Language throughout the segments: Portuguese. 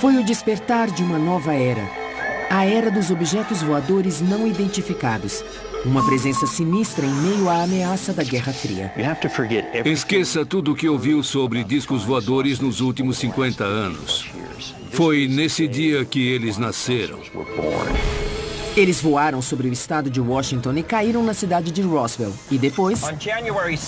Foi o despertar de uma nova era. A era dos objetos voadores não identificados. Uma presença sinistra em meio à ameaça da Guerra Fria. Esqueça tudo o que ouviu sobre discos voadores nos últimos 50 anos. Foi nesse dia que eles nasceram. Eles voaram sobre o estado de Washington e caíram na cidade de Roswell. E depois...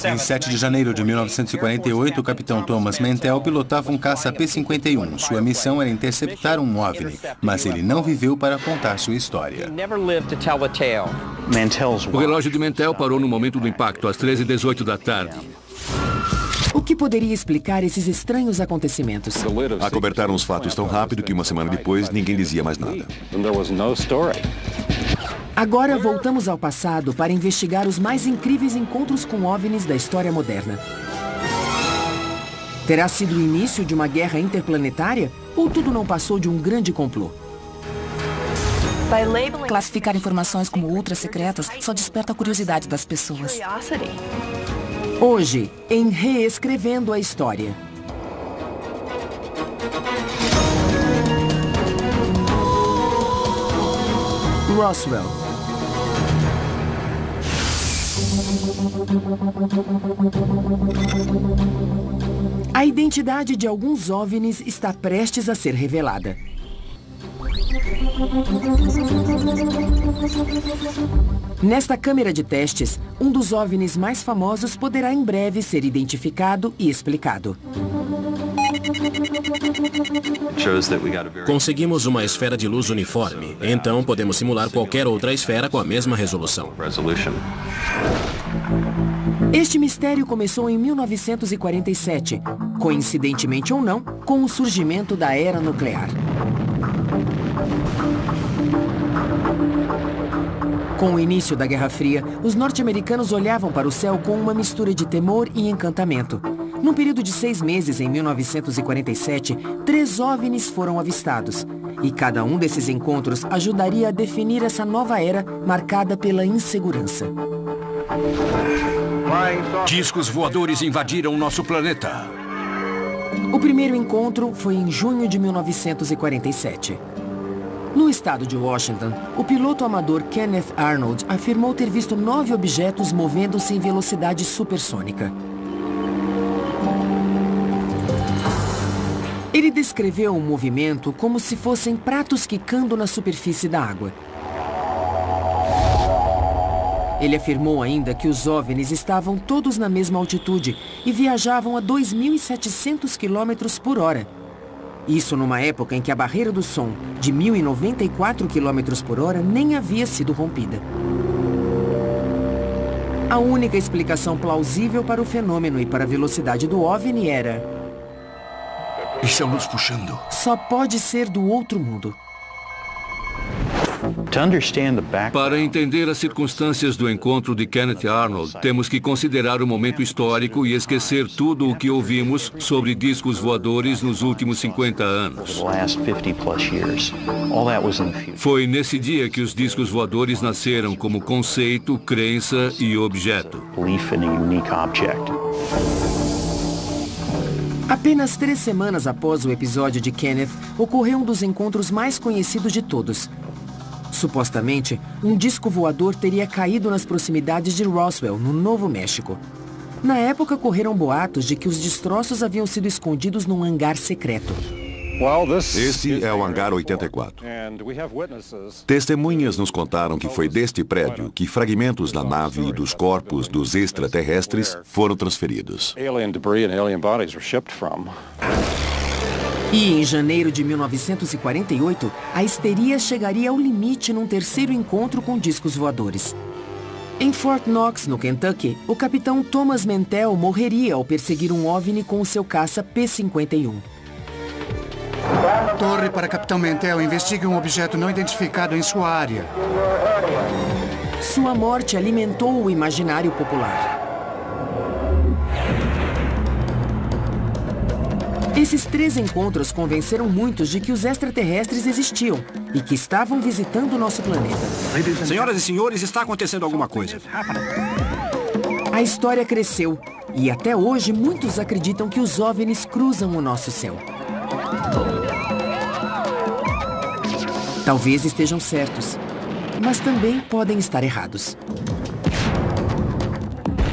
Em 7 de janeiro de 1948, o capitão Thomas Mantell pilotava um caça P-51. Sua missão era interceptar um OVNI, mas ele não viveu para contar sua história. O relógio de Mantell parou no momento do impacto, às 13h18 da tarde. O que poderia explicar esses estranhos acontecimentos? Acobertaram os fatos tão rápido que uma semana depois ninguém dizia mais nada. Agora voltamos ao passado para investigar os mais incríveis encontros com OVNIs da história moderna. Terá sido o início de uma guerra interplanetária ou tudo não passou de um grande complô? Classificar informações como ultra-secretas só desperta a curiosidade das pessoas. Hoje, em Reescrevendo a História. Roswell. A identidade de alguns OVNIs está prestes a ser revelada. Nesta câmera de testes, um dos OVNIs mais famosos poderá em breve ser identificado e explicado. Conseguimos uma esfera de luz uniforme, então podemos simular qualquer outra esfera com a mesma resolução. Este mistério começou em 1947, coincidentemente ou não, com o surgimento da era nuclear. Com o início da Guerra Fria, os norte-americanos olhavam para o céu com uma mistura de temor e encantamento. Num período de 6 meses, em 1947, 3 OVNIs foram avistados. E cada um desses encontros ajudaria a definir essa nova era marcada pela insegurança. Discos voadores invadiram nosso planeta. O primeiro encontro foi em junho de 1947. No estado de Washington, o piloto amador Kenneth Arnold afirmou ter visto 9 objetos movendo-se em velocidade supersônica. Ele descreveu o movimento como se fossem pratos quicando na superfície da água. Ele afirmou ainda que os OVNIs estavam todos na mesma altitude e viajavam a 2.700 km por hora. Isso numa época em que a barreira do som, de 1.094 km por hora, nem havia sido rompida. A única explicação plausível para o fenômeno e para a velocidade do OVNI era... Estão nos puxando. Só pode ser do outro mundo. Para entender as circunstâncias do encontro de Kenneth Arnold, temos que considerar o momento histórico e esquecer tudo o que ouvimos sobre discos voadores nos últimos 50 anos. Foi nesse dia que os discos voadores nasceram como conceito, crença e objeto. Apenas 3 semanas após o episódio de Kenneth, ocorreu um dos encontros mais conhecidos de todos. Supostamente, um disco voador teria caído nas proximidades de Roswell, no Novo México. Na época, correram boatos de que os destroços haviam sido escondidos num hangar secreto. Este é o Hangar 84. Testemunhas nos contaram que foi deste prédio que fragmentos da nave e dos corpos dos extraterrestres foram transferidos. E em janeiro de 1948, a histeria chegaria ao limite num terceiro encontro com discos voadores. Em Fort Knox, no Kentucky, o capitão Thomas Mantell morreria ao perseguir um OVNI com o seu caça P-51. Torre para Capitão Mantell, investigue um objeto não identificado em sua área. Sua morte alimentou o imaginário popular. Esses 3 encontros convenceram muitos de que os extraterrestres existiam e que estavam visitando o nosso planeta. Senhoras e senhores, está acontecendo alguma coisa. A história cresceu e até hoje muitos acreditam que os OVNIs cruzam o nosso céu. Talvez estejam certos, mas também podem estar errados.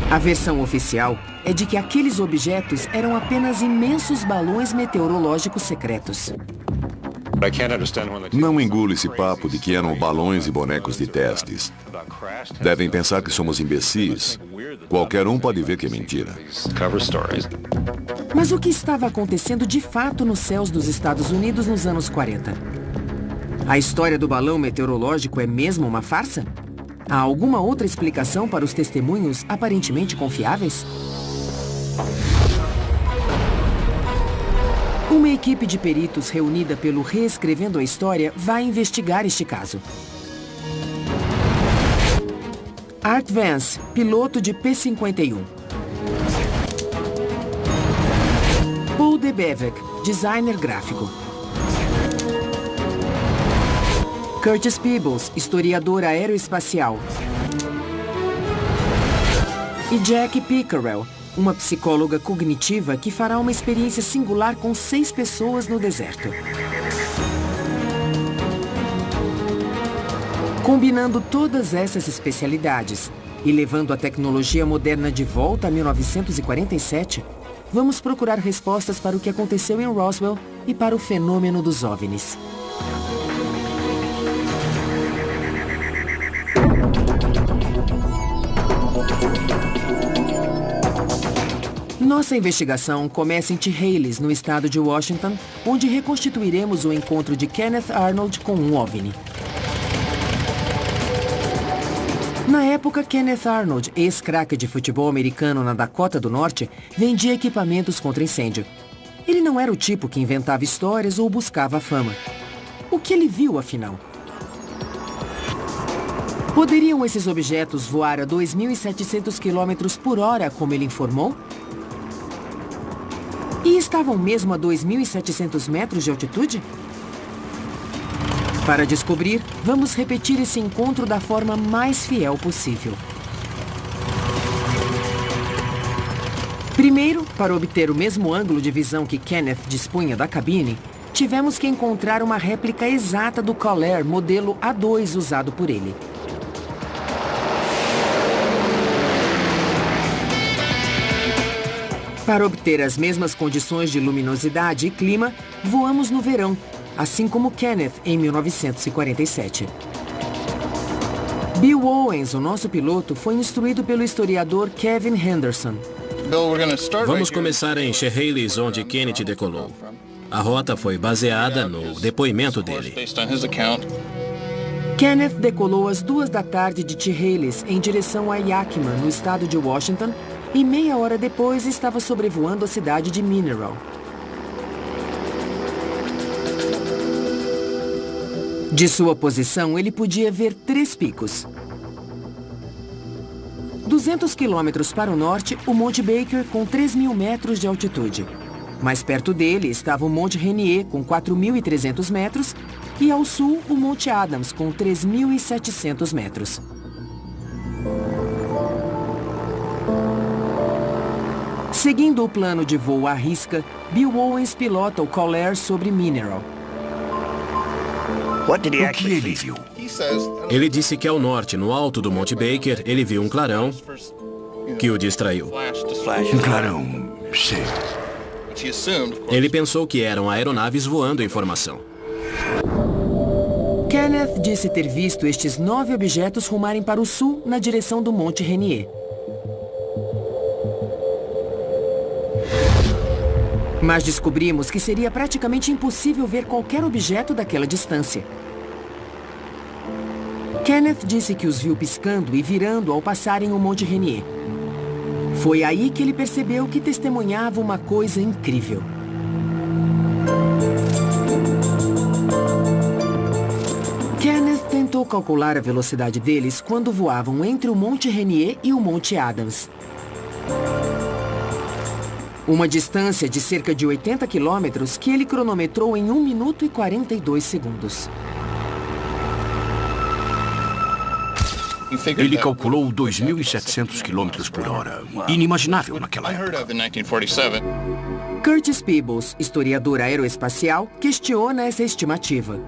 A versão oficial é de que aqueles objetos eram apenas imensos balões meteorológicos secretos. Não engulo esse papo de que eram balões e bonecos de testes. Devem pensar que somos imbecis. Qualquer um pode ver que é mentira. Mas o que estava acontecendo de fato nos céus dos Estados Unidos nos anos 40? A história do balão meteorológico é mesmo uma farsa? Há alguma outra explicação para os testemunhos aparentemente confiáveis? Uma equipe de peritos reunida pelo Reescrevendo a História vai investigar este caso. Art Vance, piloto de P-51. Paul DeBevec, designer gráfico. Curtis Peebles, historiador aeroespacial. E Jack Pickerel, uma psicóloga cognitiva que fará uma experiência singular com 6 pessoas no deserto. Combinando todas essas especialidades e levando a tecnologia moderna de volta a 1947, vamos procurar respostas para o que aconteceu em Roswell e para o fenômeno dos OVNIs. Nossa investigação começa em Chehalis, no estado de Washington, onde reconstituiremos o encontro de Kenneth Arnold com um OVNI. Na época, Kenneth Arnold, ex-craque de futebol americano na Dakota do Norte, vendia equipamentos contra incêndio. Ele não era o tipo que inventava histórias ou buscava a fama. O que ele viu, afinal? Poderiam esses objetos voar a 2.700 km por hora, como ele informou? E estavam mesmo a 2.700 metros de altitude? Para descobrir, vamos repetir esse encontro da forma mais fiel possível. Primeiro, para obter o mesmo ângulo de visão que Kenneth dispunha da cabine, tivemos que encontrar uma réplica exata do Caller modelo A2 usado por ele. Para obter as mesmas condições de luminosidade e clima, voamos no verão, assim como Kenneth em 1947. Bill Owens, o nosso piloto, foi instruído pelo historiador Kevin Henderson. Vamos começar em Chehalis, onde Kenneth decolou. A rota foi baseada no depoimento dele. Kenneth decolou às 2 da tarde de Chehalis em direção a Yakima, no estado de Washington, e meia hora depois estava sobrevoando a cidade de Mineral. De sua posição, ele podia ver 3 picos. 200 quilômetros para o norte, o Monte Baker com 3.000 metros de altitude. Mais perto dele estava o Monte Rainier com 4.300 metros e ao sul o Monte Adams com 3.700 metros. Seguindo o plano de voo à risca, Bill Owens pilota o Caller sobre Mineral. O que ele viu? Ele disse que ao norte, no alto do Monte Baker, ele viu um clarão que o distraiu. Um clarão, sei. Ele pensou que eram aeronaves voando em formação. Kenneth disse ter visto estes 9 objetos rumarem para o sul na direção do Monte Rainier. Mas descobrimos que seria praticamente impossível ver qualquer objeto daquela distância. Kenneth disse que os viu piscando e virando ao passarem o Monte Rainier. Foi aí que ele percebeu que testemunhava uma coisa incrível. Kenneth tentou calcular a velocidade deles quando voavam entre o Monte Rainier e o Monte Adams. Uma distância de cerca de 80 quilômetros que ele cronometrou em 1 minuto e 42 segundos. Ele calculou 2.700 km por hora. Inimaginável naquela época. Curtis Peebles, historiador aeroespacial, questiona essa estimativa.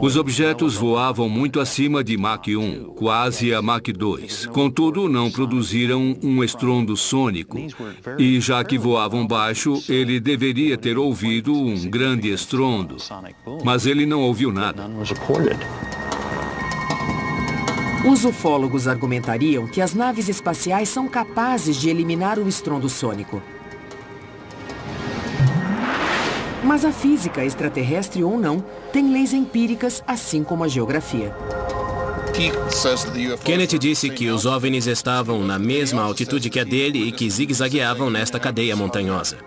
Os objetos voavam muito acima de Mach 1, quase a Mach 2. Contudo, não produziram um estrondo sônico. E já que voavam baixo, ele deveria ter ouvido um grande estrondo. Mas ele não ouviu nada. Os ufólogos argumentariam que as naves espaciais são capazes de eliminar o estrondo sônico. Mas a física, extraterrestre ou não, tem leis empíricas, assim como a geografia. Kenneth disse que os OVNIs estavam na mesma altitude que a dele e que zigue-zagueavam nesta cadeia montanhosa.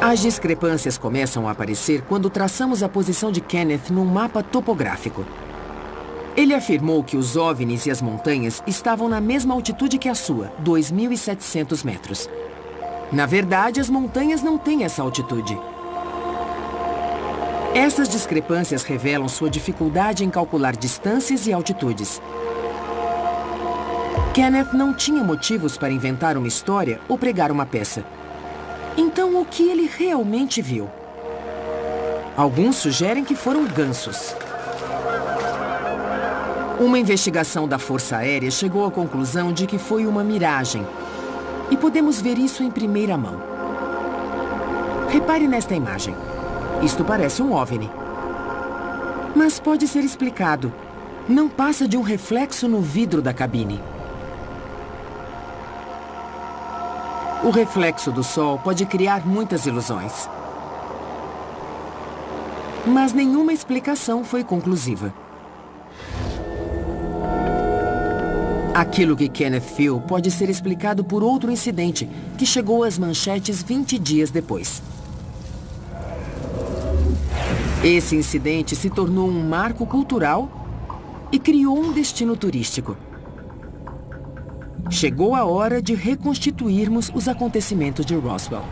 As discrepâncias começam a aparecer quando traçamos a posição de Kenneth num mapa topográfico. Ele afirmou que os OVNIs e as montanhas estavam na mesma altitude que a sua, 2.700 metros. Na verdade, as montanhas não têm essa altitude. Essas discrepâncias revelam sua dificuldade em calcular distâncias e altitudes. Kenneth não tinha motivos para inventar uma história ou pregar uma peça. Então, o que ele realmente viu? Alguns sugerem que foram gansos. Uma investigação da Força Aérea chegou à conclusão de que foi uma miragem. E podemos ver isso em primeira mão. Repare nesta imagem. Isto parece um OVNI. Mas pode ser explicado. Não passa de um reflexo no vidro da cabine. O reflexo do Sol pode criar muitas ilusões. Mas nenhuma explicação foi conclusiva. Aquilo que Kenneth viu pode ser explicado por outro incidente que chegou às manchetes 20 dias depois. Esse incidente se tornou um marco cultural e criou um destino turístico. Chegou a hora de reconstituirmos os acontecimentos de Roswell.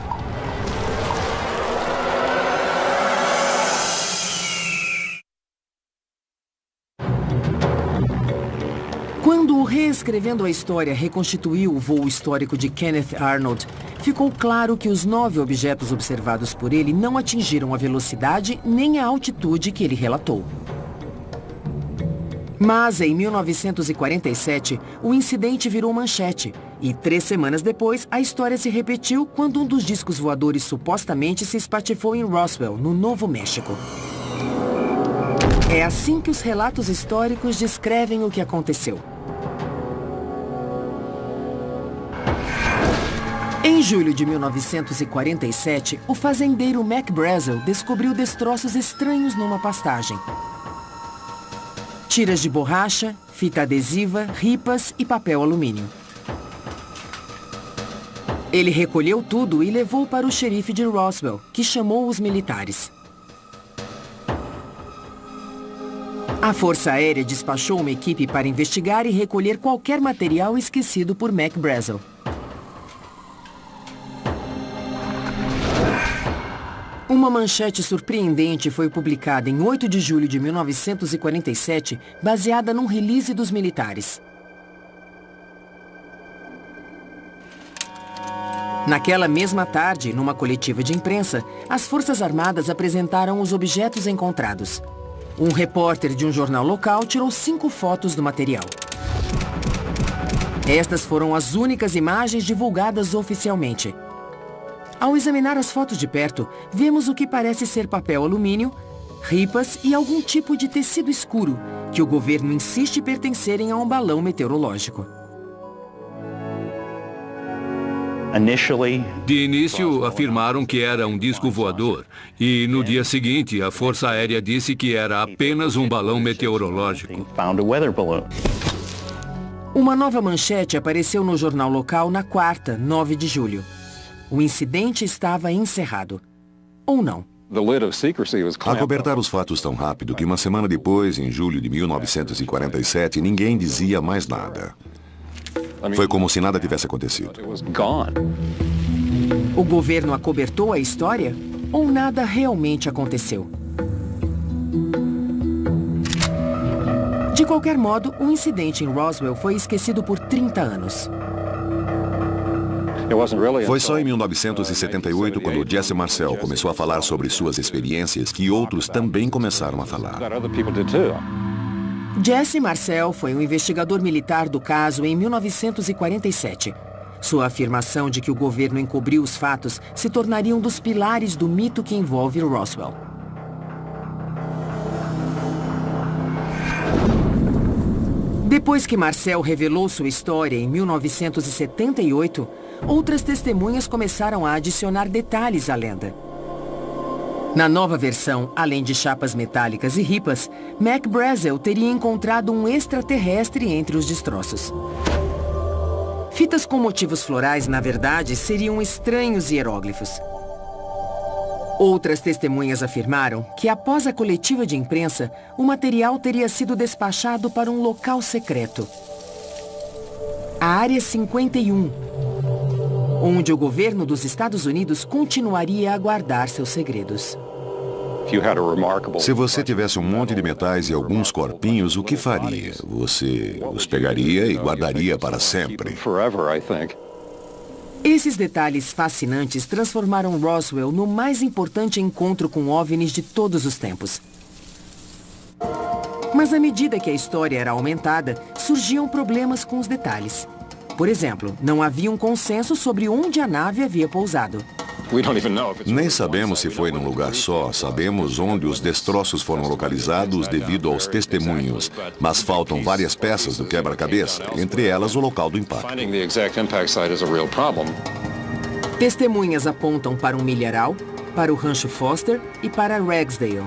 Quando o Reescrevendo a História reconstituiu o voo histórico de Kenneth Arnold, ficou claro que os 9 objetos observados por ele não atingiram a velocidade nem a altitude que ele relatou. Mas, em 1947, o incidente virou manchete. E 3 semanas depois, a história se repetiu quando um dos discos voadores supostamente se espatifou em Roswell, no Novo México. É assim que os relatos históricos descrevem o que aconteceu. Em julho de 1947, o fazendeiro Mac Brazel descobriu destroços estranhos numa pastagem. Tiras de borracha, fita adesiva, ripas e papel alumínio. Ele recolheu tudo e levou para o xerife de Roswell, que chamou os militares. A Força Aérea despachou uma equipe para investigar e recolher qualquer material esquecido por Mac Brazel. Uma manchete surpreendente foi publicada em 8 de julho de 1947, baseada num release dos militares. Naquela mesma tarde, numa coletiva de imprensa, as Forças Armadas apresentaram os objetos encontrados. Um repórter de um jornal local tirou 5 fotos do material. Estas foram as únicas imagens divulgadas oficialmente. Ao examinar as fotos de perto, vemos o que parece ser papel alumínio, ripas e algum tipo de tecido escuro, que o governo insiste pertencerem a um balão meteorológico. De início, afirmaram que era um disco voador. E no dia seguinte, a Força Aérea disse que era apenas um balão meteorológico. Uma nova manchete apareceu no jornal local na quarta, 9 de julho. O incidente estava encerrado. Ou não. Acobertar os fatos tão rápido que uma semana depois, em julho de 1947, ninguém dizia mais nada. Foi como se nada tivesse acontecido. O governo acobertou a história? Ou nada realmente aconteceu? De qualquer modo, o incidente em Roswell foi esquecido por 30 anos. Foi só em 1978, quando Jesse Marcel começou a falar sobre suas experiências, que outros também começaram a falar. Jesse Marcel foi um investigador militar do caso em 1947. Sua afirmação de que o governo encobriu os fatos se tornaria um dos pilares do mito que envolve Roswell. Depois que Marcel revelou sua história em 1978, outras testemunhas começaram a adicionar detalhes à lenda. Na nova versão, além de chapas metálicas e ripas, Mac Brazel teria encontrado um extraterrestre entre os destroços. Fitas com motivos florais, na verdade, seriam estranhos hieróglifos. Outras testemunhas afirmaram que, após a coletiva de imprensa, o material teria sido despachado para um local secreto. A Área 51, onde o governo dos Estados Unidos continuaria a guardar seus segredos. Se você tivesse um monte de metais e alguns corpinhos, o que faria? Você os pegaria e guardaria para sempre. Esses detalhes fascinantes transformaram Roswell no mais importante encontro com OVNIs de todos os tempos. Mas à medida que a história era aumentada, surgiam problemas com os detalhes. Por exemplo, não havia um consenso sobre onde a nave havia pousado. Nem sabemos se foi num lugar só, sabemos onde os destroços foram localizados devido aos testemunhos, mas faltam várias peças do quebra-cabeça, entre elas o local do impacto. Testemunhas apontam para um milharal, para o Rancho Foster e para Ragsdale.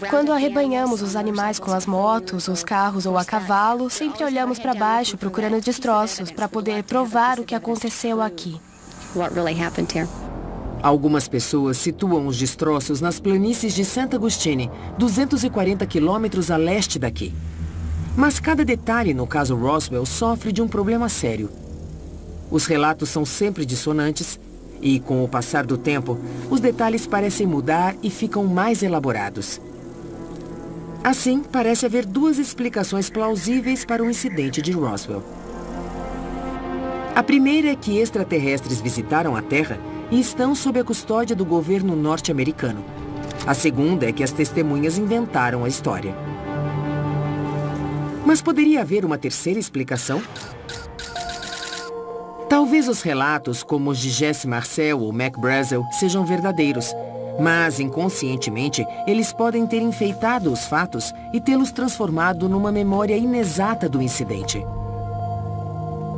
Quando arrebanhamos os animais com as motos, os carros ou a cavalo, sempre olhamos para baixo procurando destroços para poder provar o que aconteceu aqui. Algumas pessoas situam os destroços nas planícies de Santa Agustine, 240 quilômetros a leste daqui. Mas cada detalhe no caso Roswell sofre de um problema sério. Os relatos são sempre dissonantes e, com o passar do tempo, os detalhes parecem mudar e ficam mais elaborados. Assim, parece haver duas explicações plausíveis para o incidente de Roswell. A primeira é que extraterrestres visitaram a Terra e estão sob a custódia do governo norte-americano. A segunda é que as testemunhas inventaram a história. Mas poderia haver uma terceira explicação? Talvez os relatos, como os de Jesse Marcel ou Mac Brazel, sejam verdadeiros, mas inconscientemente eles podem ter enfeitado os fatos e tê-los transformado numa memória inexata do incidente.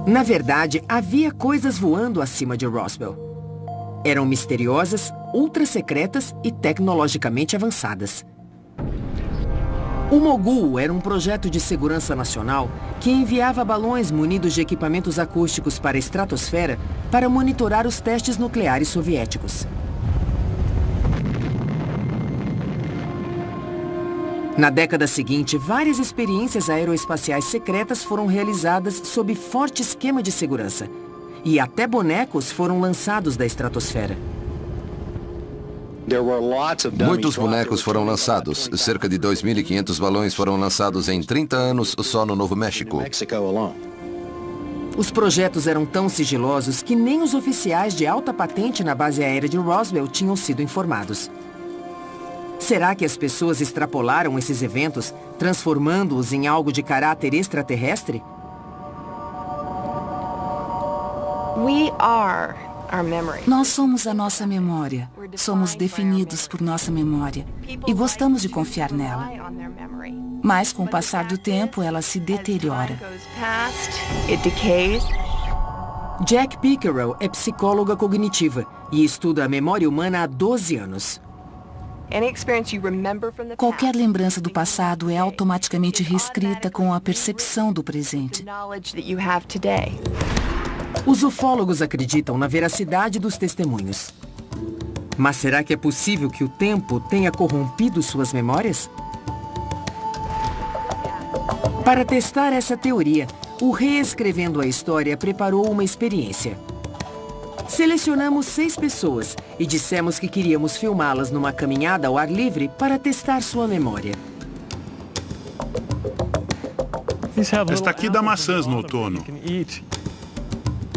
Na verdade, havia coisas voando acima de Roswell. Eram misteriosas, ultra-secretas e tecnologicamente avançadas. O Mogul era um projeto de segurança nacional que enviava balões munidos de equipamentos acústicos para a estratosfera para monitorar os testes nucleares soviéticos. Na década seguinte, várias experiências aeroespaciais secretas foram realizadas sob forte esquema de segurança. E até bonecos foram lançados da estratosfera. Muitos bonecos foram lançados. Cerca de 2.500 balões foram lançados em 30 anos só no Novo México. Os projetos eram tão sigilosos que nem os oficiais de alta patente na base aérea de Roswell tinham sido informados. Será que as pessoas extrapolaram esses eventos, transformando-os em algo de caráter extraterrestre? Nós somos a nossa memória. Somos definidos por nossa memória e gostamos de confiar nela. Mas com o passar do tempo, ela se deteriora. Jack Pickerel é psicóloga cognitiva e estuda a memória humana há 12 anos. Qualquer lembrança do passado é automaticamente reescrita com a percepção do presente. Os ufólogos acreditam na veracidade dos testemunhos. Mas será que é possível que o tempo tenha corrompido suas memórias? Para testar essa teoria, o Reescrevendo a História preparou uma experiência. Selecionamos 6 pessoas e dissemos que queríamos filmá-las numa caminhada ao ar livre para testar sua memória. Esta aqui dá maçãs no outono.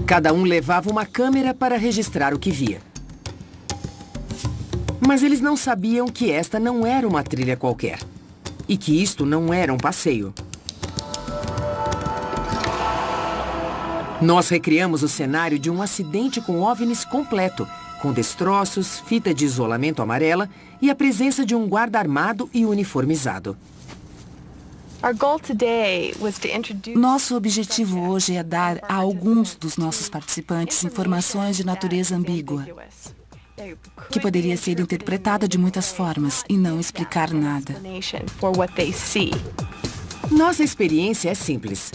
Cada um levava uma câmera para registrar o que via. Mas eles não sabiam que esta não era uma trilha qualquer. E que isto não era um passeio. Nós recriamos o cenário de um acidente com OVNIs completo, com destroços, fita de isolamento amarela e a presença de um guarda armado e uniformizado. Nosso objetivo hoje é dar a alguns dos nossos participantes informações de natureza ambígua, que poderia ser interpretada de muitas formas e não explicar nada. Nossa experiência é simples.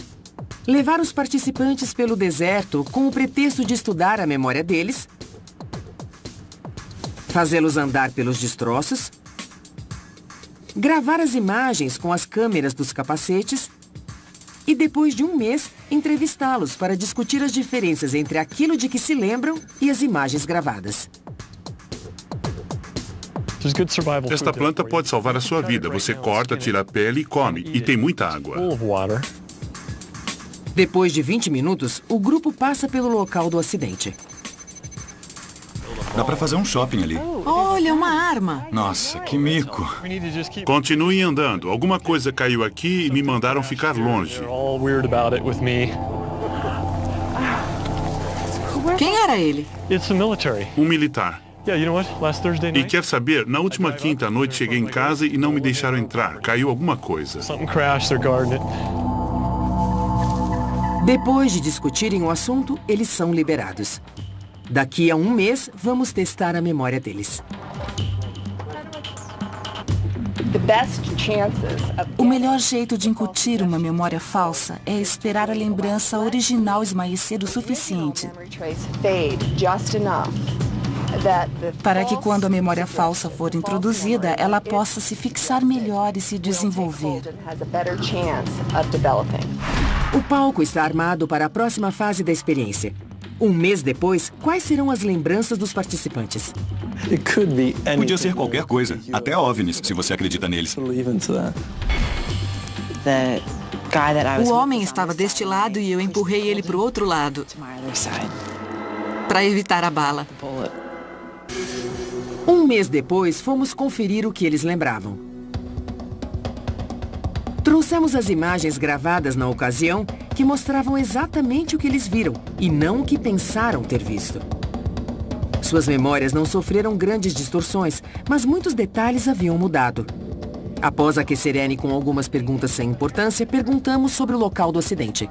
Levar os participantes pelo deserto com o pretexto de estudar a memória deles, fazê-los andar pelos destroços, gravar as imagens com as câmeras dos capacetes e, depois de um mês, entrevistá-los para discutir as diferenças entre aquilo de que se lembram e as imagens gravadas. Esta planta pode salvar a sua vida. Você corta, tira a pele e come. E tem muita água. Depois de 20 minutos, o grupo passa pelo local do acidente. Dá pra fazer um shopping ali. Olha, uma arma. Nossa, que mico. Continuem andando. Alguma coisa caiu aqui e me mandaram ficar longe. Quem era ele? Um militar. E quer saber, na última quinta à noite cheguei em casa e não me deixaram entrar. Caiu alguma coisa. Depois de discutirem o assunto, eles são liberados. Daqui a um mês, vamos testar a memória deles. O melhor jeito de incutir uma memória falsa é esperar a lembrança original esmaecer o suficiente para que, quando a memória falsa for introduzida, ela possa se fixar melhor e se desenvolver. O palco está armado para a próxima fase da experiência. Um mês depois, quais serão as lembranças dos participantes? Podia ser qualquer coisa, até OVNIs, se você acredita neles. O homem estava deste lado e eu empurrei ele para o outro lado, para evitar a bala. Um mês depois, fomos conferir o que eles lembravam. Trouxemos as imagens gravadas na ocasião que mostravam exatamente o que eles viram e não o que pensaram ter visto. Suas memórias não sofreram grandes distorções, mas muitos detalhes haviam mudado. Após aquecer Annie com algumas perguntas sem importância, perguntamos sobre o local do acidente.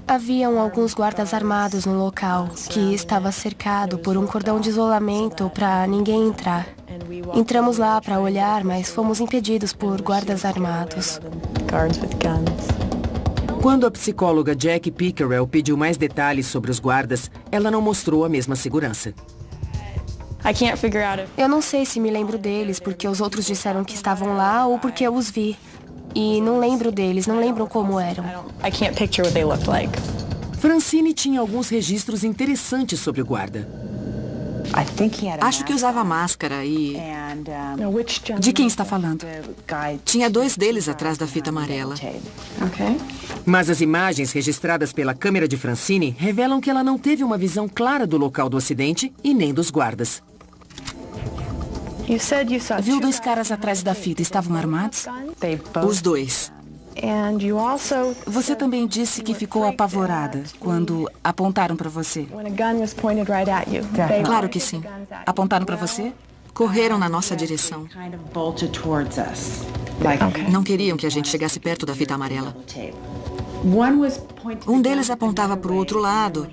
Haviam alguns guardas armados no local, que estava cercado por um cordão de isolamento para ninguém entrar. Entramos lá para olhar, mas fomos impedidos por guardas armados. Quando a psicóloga Jack Pickerel pediu mais detalhes sobre os guardas, ela não mostrou a mesma segurança. Eu não sei se me lembro deles porque os outros disseram que estavam lá ou porque eu os vi. E não lembro deles, não lembro como eram. Francine tinha alguns registros interessantes sobre o guarda. Acho que usava máscara e... De quem está falando? Tinha 2 deles atrás da fita amarela. Mas as imagens registradas pela câmera de Francine revelam que ela não teve uma visão clara do local do acidente e nem dos guardas. Viu 2 caras atrás da fita, estavam armados? Os 2. Você também disse que ficou apavorada quando apontaram para você. Claro que sim. Apontaram para você? Correram na nossa direção. Não queriam que a gente chegasse perto da fita amarela. Um deles apontava para o outro lado,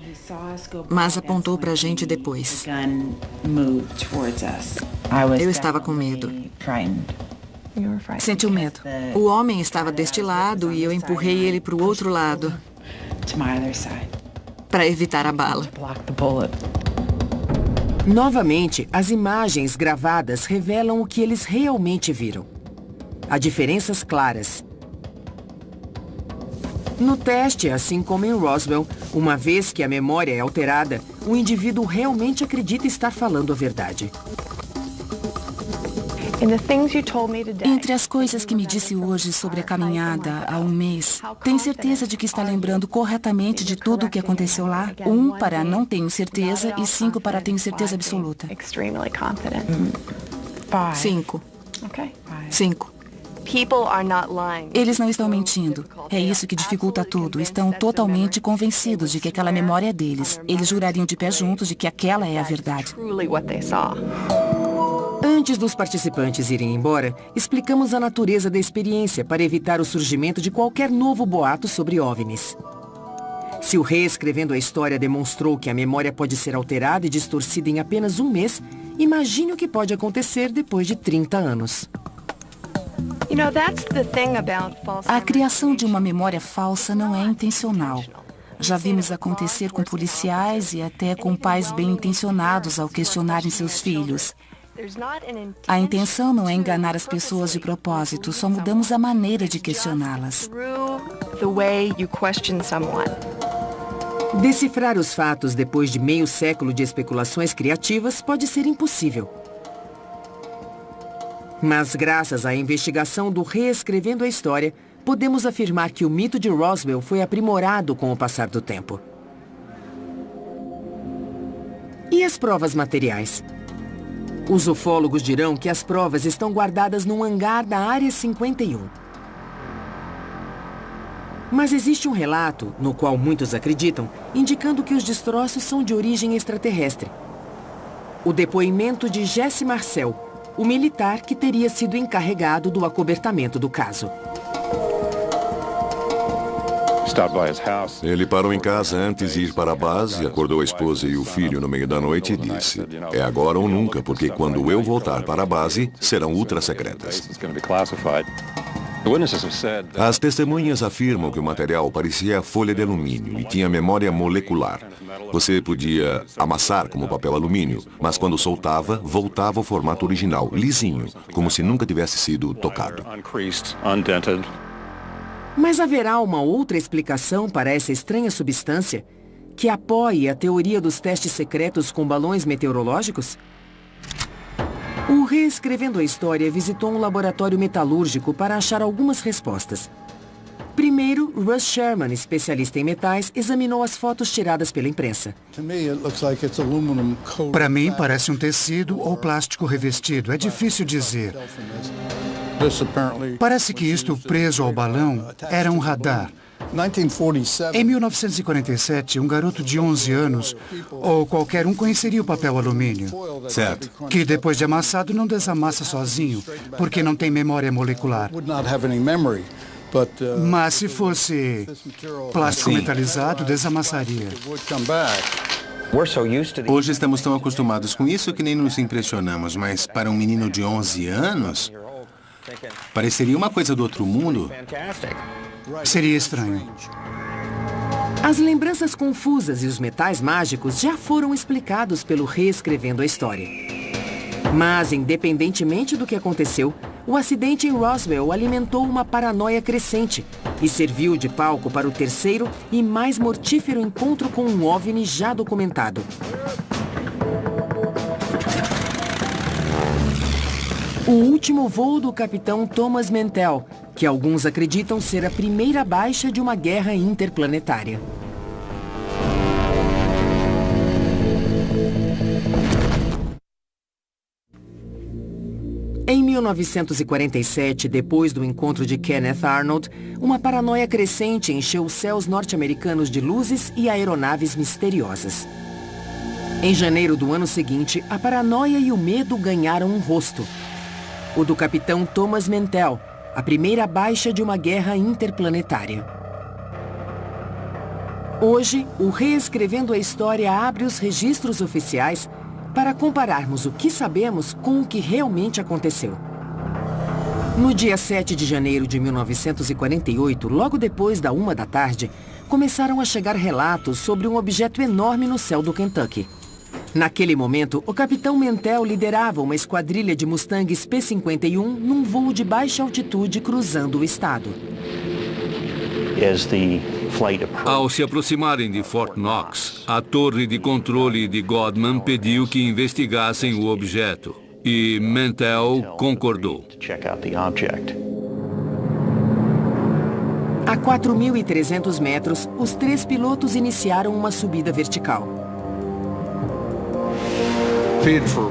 mas apontou para a gente depois. Eu estava com medo. Sentiu medo? O homem estava deste lado e eu empurrei ele para o outro lado, para evitar a bala. Novamente, as imagens gravadas revelam o que eles realmente viram. Há diferenças claras. No teste, assim como em Roswell, uma vez que a memória é alterada, o indivíduo realmente acredita estar falando a verdade. Entre as coisas que me disse hoje sobre a caminhada há um mês, tem certeza de que está lembrando corretamente de tudo o que aconteceu lá? 1 para não tenho certeza e 5 para tenho certeza absoluta. 5. 5. Eles não estão mentindo. É isso que dificulta tudo. Estão totalmente convencidos de que aquela memória é deles. Eles jurariam de pé juntos de que aquela é a verdade. Antes dos participantes irem embora, explicamos a natureza da experiência para evitar o surgimento de qualquer novo boato sobre OVNIs. Se o reescrevendo a história demonstrou que a memória pode ser alterada e distorcida em apenas um mês, imagine o que pode acontecer depois de 30 anos. A criação de uma memória falsa não é intencional. Já vimos acontecer com policiais e até com pais bem intencionados ao questionarem seus filhos. A intenção não é enganar as pessoas de propósito, só mudamos a maneira de questioná-las. Decifrar os fatos depois de meio século de especulações criativas pode ser impossível. Mas graças à investigação do Reescrevendo a História, podemos afirmar que o mito de Roswell foi aprimorado com o passar do tempo. E as provas materiais? Os ufólogos dirão que as provas estão guardadas num hangar da Área 51. Mas existe um relato, no qual muitos acreditam, indicando que os destroços são de origem extraterrestre. O depoimento de Jesse Marcel, o militar que teria sido encarregado do acobertamento do caso. Ele parou em casa antes de ir para a base, acordou a esposa e o filho no meio da noite e disse: "É agora ou nunca, porque quando eu voltar para a base, serão ultra-secretas." As testemunhas afirmam que o material parecia folha de alumínio e tinha memória molecular. Você podia amassar como papel alumínio, mas quando soltava, voltava ao formato original, lisinho, como se nunca tivesse sido tocado. Mas haverá uma outra explicação para essa estranha substância que apoie a teoria dos testes secretos com balões meteorológicos? O Reescrevendo a História visitou um laboratório metalúrgico para achar algumas respostas. Primeiro, Russ Sherman, especialista em metais, examinou as fotos tiradas pela imprensa. Para mim, parece um tecido ou plástico revestido. É difícil dizer. Parece que isto preso ao balão era um radar. Em 1947, um garoto de 11 anos, ou qualquer um, conheceria o papel alumínio. Certo. Que depois de amassado não desamassa sozinho, porque não tem memória molecular. Mas se fosse plástico metalizado, desamassaria. Hoje estamos tão acostumados com isso que nem nos impressionamos, mas para um menino de 11 anos, pareceria uma coisa do outro mundo. Seria estranho. As lembranças confusas e os metais mágicos já foram explicados pelo Reescrevendo a História. Mas, independentemente do que aconteceu, o acidente em Roswell alimentou uma paranoia crescente e serviu de palco para o terceiro e mais mortífero encontro com um OVNI já documentado. O último voo do capitão Thomas Mantell, que alguns acreditam ser a primeira baixa de uma guerra interplanetária. Em 1947, depois do encontro de Kenneth Arnold, uma paranoia crescente encheu os céus norte-americanos de luzes e aeronaves misteriosas. Em janeiro do ano seguinte, a paranoia e o medo ganharam um rosto. O do capitão Thomas Mantell, a primeira baixa de uma guerra interplanetária. Hoje, o Reescrevendo a História abre os registros oficiais para compararmos o que sabemos com o que realmente aconteceu. No dia 7 de janeiro de 1948, logo depois da 13h, começaram a chegar relatos sobre um objeto enorme no céu do Kentucky. Naquele momento, o capitão Mantell liderava uma esquadrilha de Mustangs P-51 num voo de baixa altitude cruzando o estado. Ao se aproximarem de Fort Knox, a torre de controle de Godman pediu que investigassem o objeto. e Mantell concordou. A 4.300 metros, os 3 pilotos iniciaram uma subida vertical.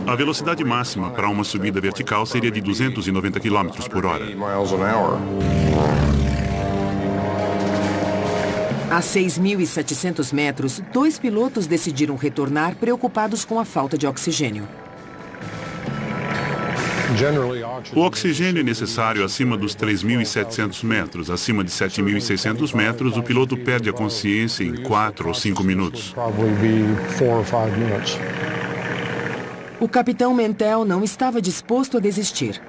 A velocidade máxima para uma subida vertical seria de 290 km por hora. A 6.700 metros, 2 pilotos decidiram retornar preocupados com a falta de oxigênio. O oxigênio é necessário acima dos 3.700 metros. Acima de 7.600 metros, o piloto perde a consciência em 4 ou 5 minutos. O capitão Mantell não estava disposto a desistir.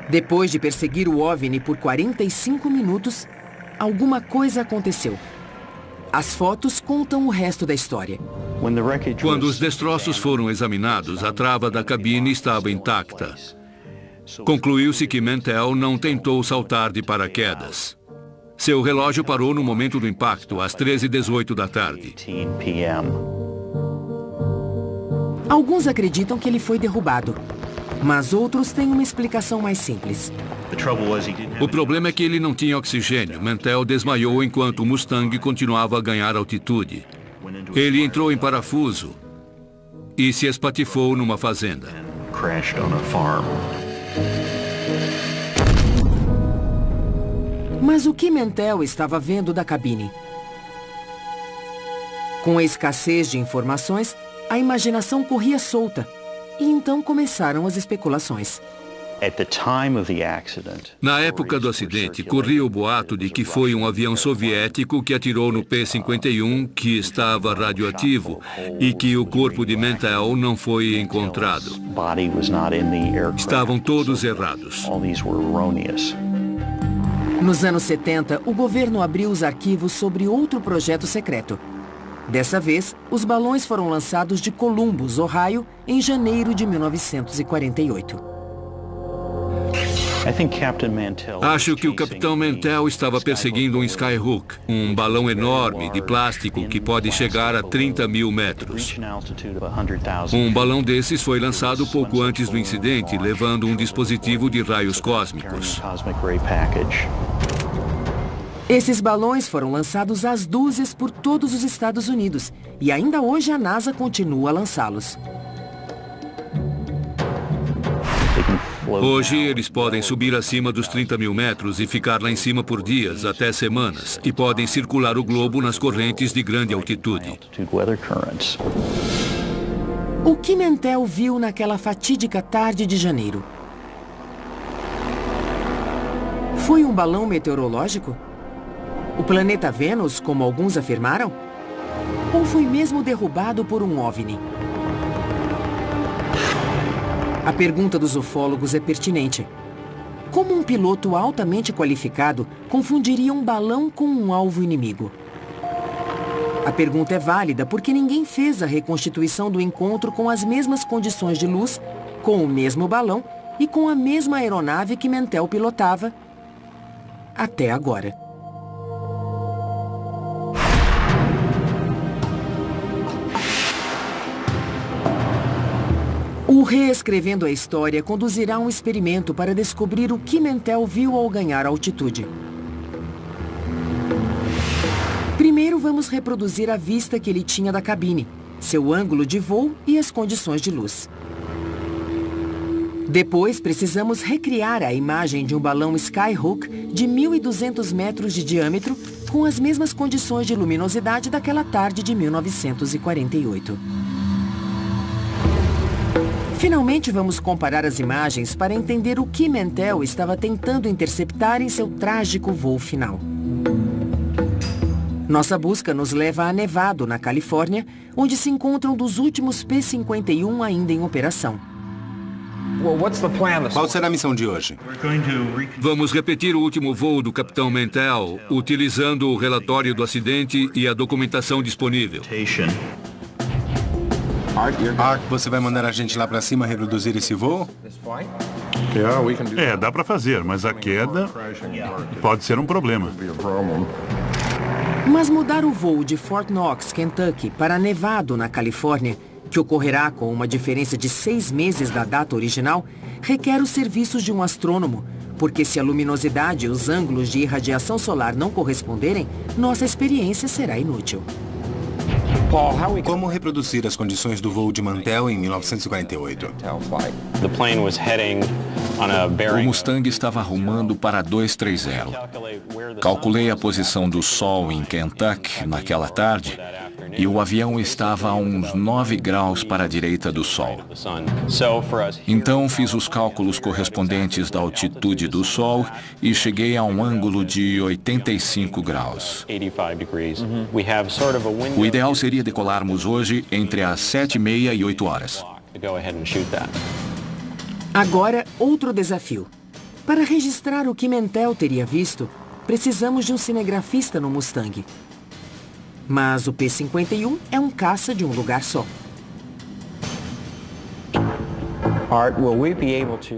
Depois de perseguir o OVNI por 45 minutos, alguma coisa aconteceu. As fotos contam o resto da história. Quando os destroços foram examinados, a trava da cabine estava intacta. Concluiu-se que Mantell não tentou saltar de paraquedas. Seu relógio parou no momento do impacto, às 13h18 da tarde. Alguns acreditam que ele foi derrubado, mas outros têm uma explicação mais simples. O problema é que ele não tinha oxigênio. Mantell desmaiou enquanto o Mustang continuava a ganhar altitude. Ele entrou em parafuso e se espatifou numa fazenda. Mas o que Mantell estava vendo da cabine? Com a escassez de informações, a imaginação corria solta, e então começaram as especulações. Na época do acidente, corria o boato de que foi um avião soviético que atirou no P-51, que estava radioativo, e que o corpo de Mantell não foi encontrado. Estavam todos errados. Nos anos 70, o governo abriu os arquivos sobre outro projeto secreto. Dessa vez, os balões foram lançados de Columbus, Ohio, em janeiro de 1948. Acho que o capitão Mantell estava perseguindo um Skyhook, um balão enorme de plástico que pode chegar a 30 mil metros. Um balão desses foi lançado pouco antes do incidente, levando um dispositivo de raios cósmicos. Esses balões foram lançados às dúzias por todos os Estados Unidos e ainda hoje a NASA continua a lançá-los. Hoje eles podem subir acima dos 30 mil metros e ficar lá em cima por dias, até semanas, e podem circular o globo nas correntes de grande altitude. O que Mantell viu naquela fatídica tarde de janeiro? Foi um balão meteorológico? O planeta Vênus, como alguns afirmaram? Ou foi mesmo derrubado por um OVNI? A pergunta dos ufólogos é pertinente. Como um piloto altamente qualificado confundiria um balão com um alvo inimigo? A pergunta é válida porque ninguém fez a reconstituição do encontro com as mesmas condições de luz, com o mesmo balão e com a mesma aeronave que Mantell pilotava até agora. O Reescrevendo a História conduzirá um experimento para descobrir o que Mantell viu ao ganhar altitude. Primeiro vamos reproduzir a vista que ele tinha da cabine, seu ângulo de voo e as condições de luz. Depois precisamos recriar a imagem de um balão Skyhook de 1.200 metros de diâmetro com as mesmas condições de luminosidade daquela tarde de 1948. Finalmente vamos comparar as imagens para entender o que Mantell estava tentando interceptar em seu trágico voo final. Nossa busca nos leva a Nevado, na Califórnia, onde se encontram um dos últimos P-51 ainda em operação. Qual será a missão de hoje? Vamos repetir o último voo do capitão Mantell, utilizando o relatório do acidente e a documentação disponível. Art, você vai mandar a gente lá para cima reproduzir esse voo? Dá para fazer, mas a queda pode ser um problema. Mas mudar o voo de Fort Knox, Kentucky, para Nevado, na Califórnia, que ocorrerá com uma diferença de 6 meses da data original, requer os serviços de um astrônomo, porque se a luminosidade e os ângulos de irradiação solar não corresponderem, nossa experiência será inútil. Como reproduzir as condições do voo de Mantell em 1948? O Mustang estava rumando para 230. Calculei a posição do Sol em Kentucky naquela tarde e o avião estava a uns 9 graus para a direita do Sol. Então fiz os cálculos correspondentes da altitude do Sol e cheguei a um ângulo de 85 graus. O ideal seria decolarmos hoje entre as 7h30 e 8 horas. Agora, outro desafio. Para registrar o que Mantell teria visto, precisamos de um cinegrafista no Mustang. Mas o P-51 é um caça de um lugar só.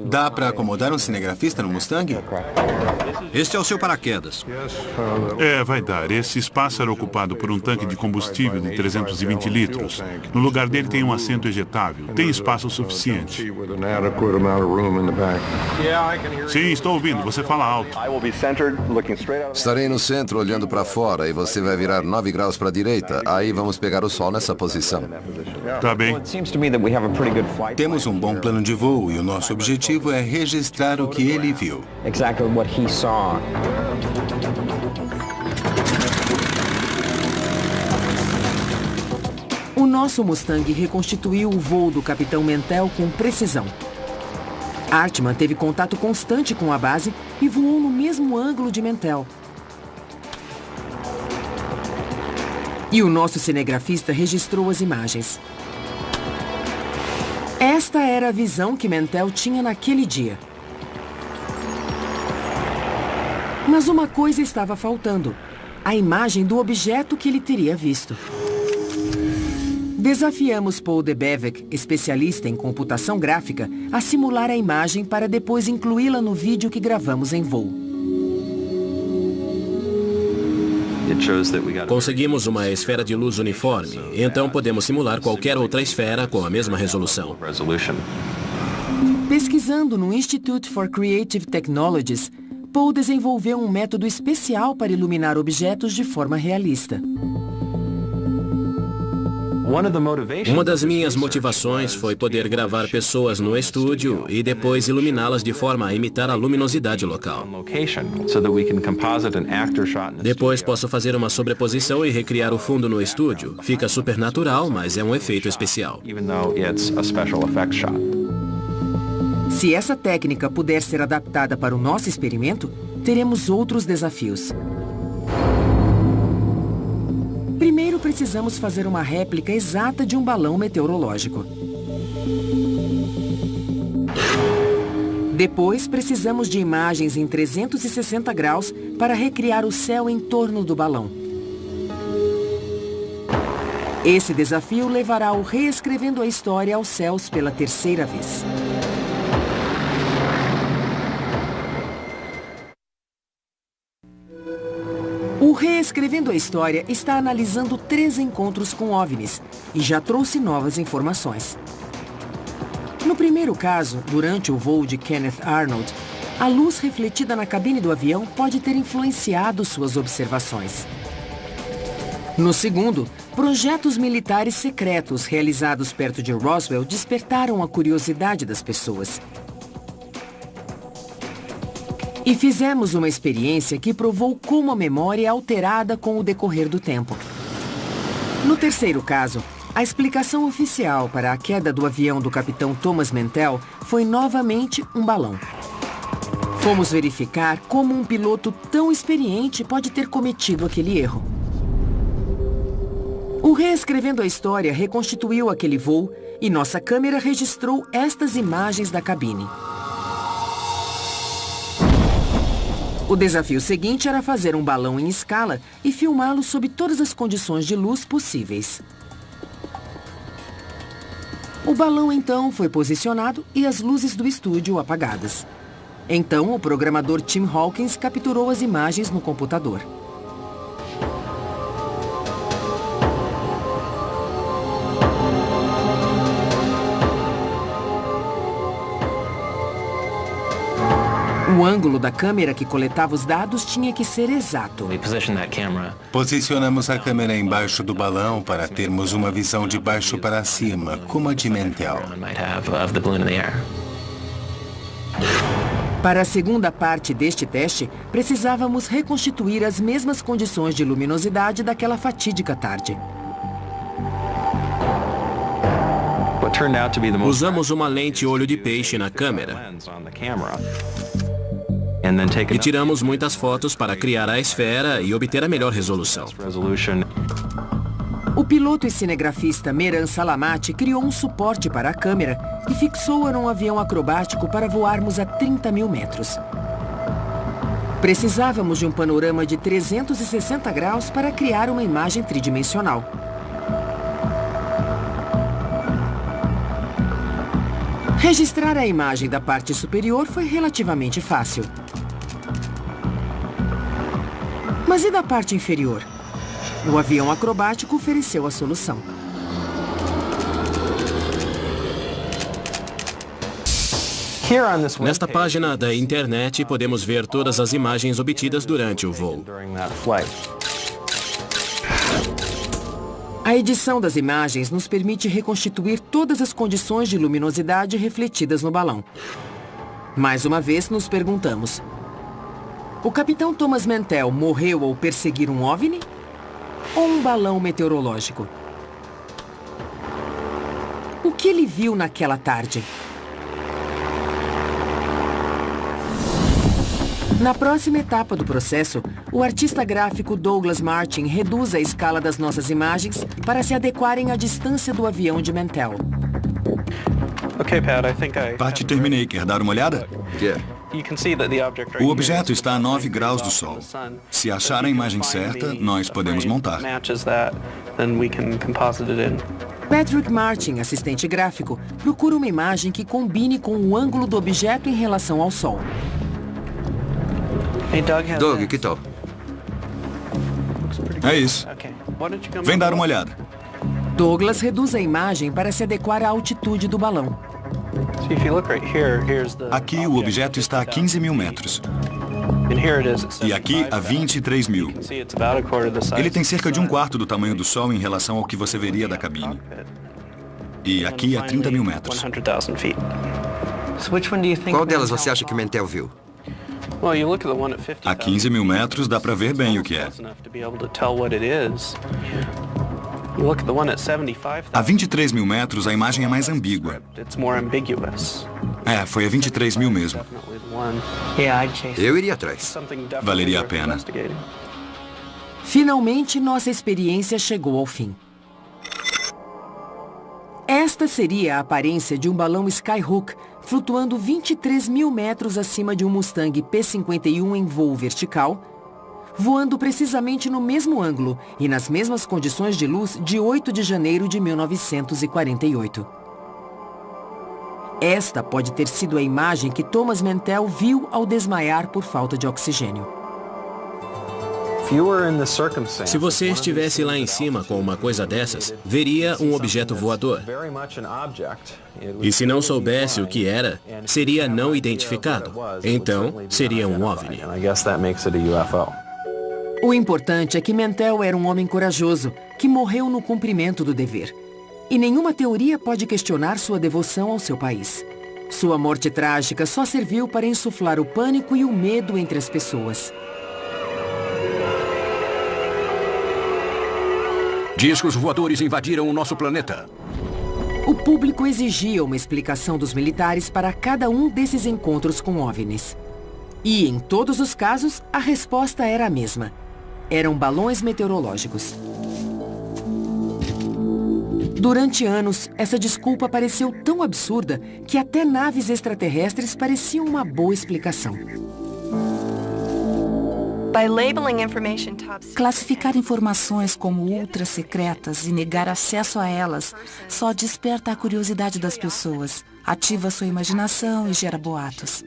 Dá para acomodar um cinegrafista no Mustang? Este é o seu paraquedas. Vai dar. Esse espaço era ocupado por um tanque de combustível de 320 litros. No lugar dele tem um assento ejetável. Tem espaço suficiente. Sim, estou ouvindo. Você fala alto. Estarei no centro olhando para fora e você vai virar 9 graus para a direita. Aí vamos pegar o sol nessa posição. Tá bem. Temos um bom plano de voo e o nosso objetivo é registrar o que ele viu. O nosso Mustang reconstituiu o voo do capitão Mantell com precisão. Hartmann teve contato constante com a base e voou no mesmo ângulo de Mantell. E o nosso cinegrafista registrou as imagens. Esta era a visão que Mantell tinha naquele dia. Mas uma coisa estava faltando: a imagem do objeto que ele teria visto. Desafiamos Paul de Bevic, especialista em computação gráfica, a simular a imagem para depois incluí-la no vídeo que gravamos em voo. Conseguimos uma esfera de luz uniforme, então podemos simular qualquer outra esfera com a mesma resolução. Pesquisando no Institute for Creative Technologies, Paul desenvolveu um método especial para iluminar objetos de forma realista. Uma das minhas motivações foi poder gravar pessoas no estúdio e depois iluminá-las de forma a imitar a luminosidade local. Depois posso fazer uma sobreposição e recriar o fundo no estúdio. Fica super natural, mas é um efeito especial. Se essa técnica puder ser adaptada para o nosso experimento, teremos outros desafios. Primeiro, precisamos fazer uma réplica exata de um balão meteorológico. Depois, precisamos de imagens em 360 graus para recriar o céu em torno do balão. Esse desafio levará ao Reescrevendo a História aos céus pela terceira vez. O Reescrevendo a História está analisando 3 encontros com OVNIs e já trouxe novas informações. No primeiro caso, durante o voo de Kenneth Arnold, a luz refletida na cabine do avião pode ter influenciado suas observações. No segundo, projetos militares secretos realizados perto de Roswell despertaram a curiosidade das pessoas. E fizemos uma experiência que provou como a memória é alterada com o decorrer do tempo. No terceiro caso, a explicação oficial para a queda do avião do capitão Thomas Mantell foi novamente um balão. Fomos verificar como um piloto tão experiente pode ter cometido aquele erro. O Reescrevendo a História reconstituiu aquele voo e nossa câmera registrou estas imagens da cabine. O desafio seguinte era fazer um balão em escala e filmá-lo sob todas as condições de luz possíveis. O balão então foi posicionado e as luzes do estúdio apagadas. Então o programador Tim Hawkins capturou as imagens no computador. O ângulo da câmera que coletava os dados tinha que ser exato. Posicionamos a câmera embaixo do balão para termos uma visão de baixo para cima, como a de Mantell. Para a segunda parte deste teste, precisávamos reconstituir as mesmas condições de luminosidade daquela fatídica tarde. Usamos uma lente olho de peixe na câmera. E tiramos muitas fotos para criar a esfera e obter a melhor resolução. O piloto e cinegrafista Meran Salamati criou um suporte para a câmera e fixou-a num avião acrobático para voarmos a 30 mil metros. Precisávamos de um panorama de 360 graus para criar uma imagem tridimensional. Registrar a imagem da parte superior foi relativamente fácil. Mas e da parte inferior? O avião acrobático ofereceu a solução. Nesta página da internet, podemos ver todas as imagens obtidas durante o voo. A edição das imagens nos permite reconstituir todas as condições de luminosidade refletidas no balão. Mais uma vez, nos perguntamos: o capitão Thomas Mantell morreu ao perseguir um OVNI? Ou um balão meteorológico? O que ele viu naquela tarde? Na próxima etapa do processo, o artista gráfico Douglas Martin reduz a escala das nossas imagens para se adequarem à distância do avião de Mantell. Pat, terminei. Quer dar uma olhada? O objeto está a 9 graus do Sol. Se achar a imagem certa, nós podemos montar. Patrick Martin, assistente gráfico, procura uma imagem que combine com o ângulo do objeto em relação ao Sol. Doug, que tal? É isso. Vem dar uma olhada. Douglas reduz a imagem para se adequar à altitude do balão. Aqui o objeto está a 15 mil metros. E aqui a 23 mil. Ele tem cerca de 1/4 do tamanho do Sol em relação ao que você veria da cabine. E aqui a 30 mil metros. Qual delas você acha que Mantell viu? A 15 mil metros dá para ver bem o que é. A 23 mil metros a imagem é mais ambígua. Foi a 23 mil mesmo. Eu iria atrás. Valeria a pena. Finalmente, nossa experiência chegou ao fim. Esta seria a aparência de um balão Skyhook flutuando 23 mil metros acima de um Mustang P-51 em voo vertical, voando precisamente no mesmo ângulo e nas mesmas condições de luz de 8 de janeiro de 1948. Esta pode ter sido a imagem que Thomas Mantell viu ao desmaiar por falta de oxigênio. Se você estivesse lá em cima com uma coisa dessas, veria um objeto voador. E se não soubesse o que era, seria não identificado. Então, seria um OVNI. O importante é que Mantell era um homem corajoso, que morreu no cumprimento do dever. E nenhuma teoria pode questionar sua devoção ao seu país. Sua morte trágica só serviu para insuflar o pânico e o medo entre as pessoas. Discos voadores invadiram o nosso planeta. O público exigia uma explicação dos militares para cada um desses encontros com OVNIs. E, em todos os casos, a resposta era a mesma. Eram balões meteorológicos. Durante anos, essa desculpa pareceu tão absurda que até naves extraterrestres pareciam uma boa explicação. Classificar informações como ultra-secretas e negar acesso a elas só desperta a curiosidade das pessoas, ativa sua imaginação e gera boatos.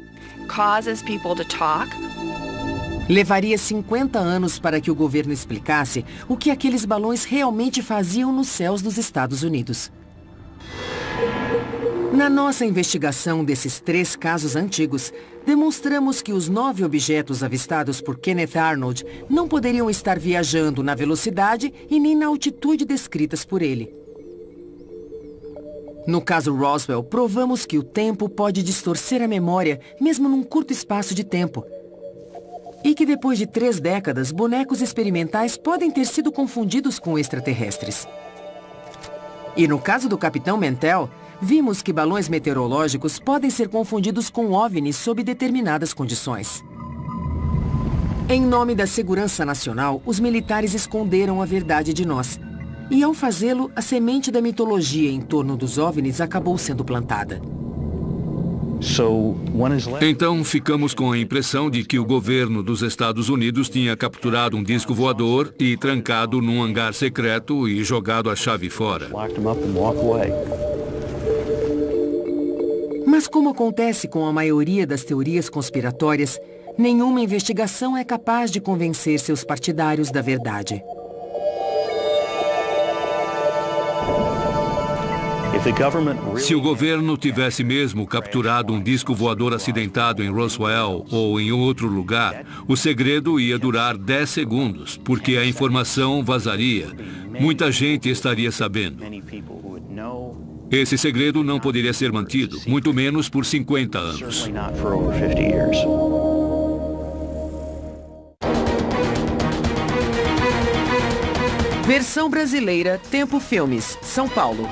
Levaria 50 anos para que o governo explicasse o que aqueles balões realmente faziam nos céus dos Estados Unidos. Na nossa investigação desses 3 casos antigos, demonstramos que os 9 objetos avistados por Kenneth Arnold não poderiam estar viajando na velocidade e nem na altitude descritas por ele. No caso Roswell, provamos que o tempo pode distorcer a memória, mesmo num curto espaço de tempo. E que depois de 3 décadas, bonecos experimentais podem ter sido confundidos com extraterrestres. E no caso do Capitão Mantell, vimos que balões meteorológicos podem ser confundidos com OVNIs sob determinadas condições. Em nome da segurança nacional, os militares esconderam a verdade de nós. E ao fazê-lo, a semente da mitologia em torno dos OVNIs acabou sendo plantada. Então ficamos com a impressão de que o governo dos Estados Unidos tinha capturado um disco voador e trancado num hangar secreto e jogado a chave fora. Mas como acontece com a maioria das teorias conspiratórias, nenhuma investigação é capaz de convencer seus partidários da verdade. Se o governo tivesse mesmo capturado um disco voador acidentado em Roswell ou em outro lugar, o segredo ia durar 10 segundos, porque a informação vazaria. Muita gente estaria sabendo. Esse segredo não poderia ser mantido, muito menos por 50 anos. Versão brasileira, Tempo Filmes, São Paulo.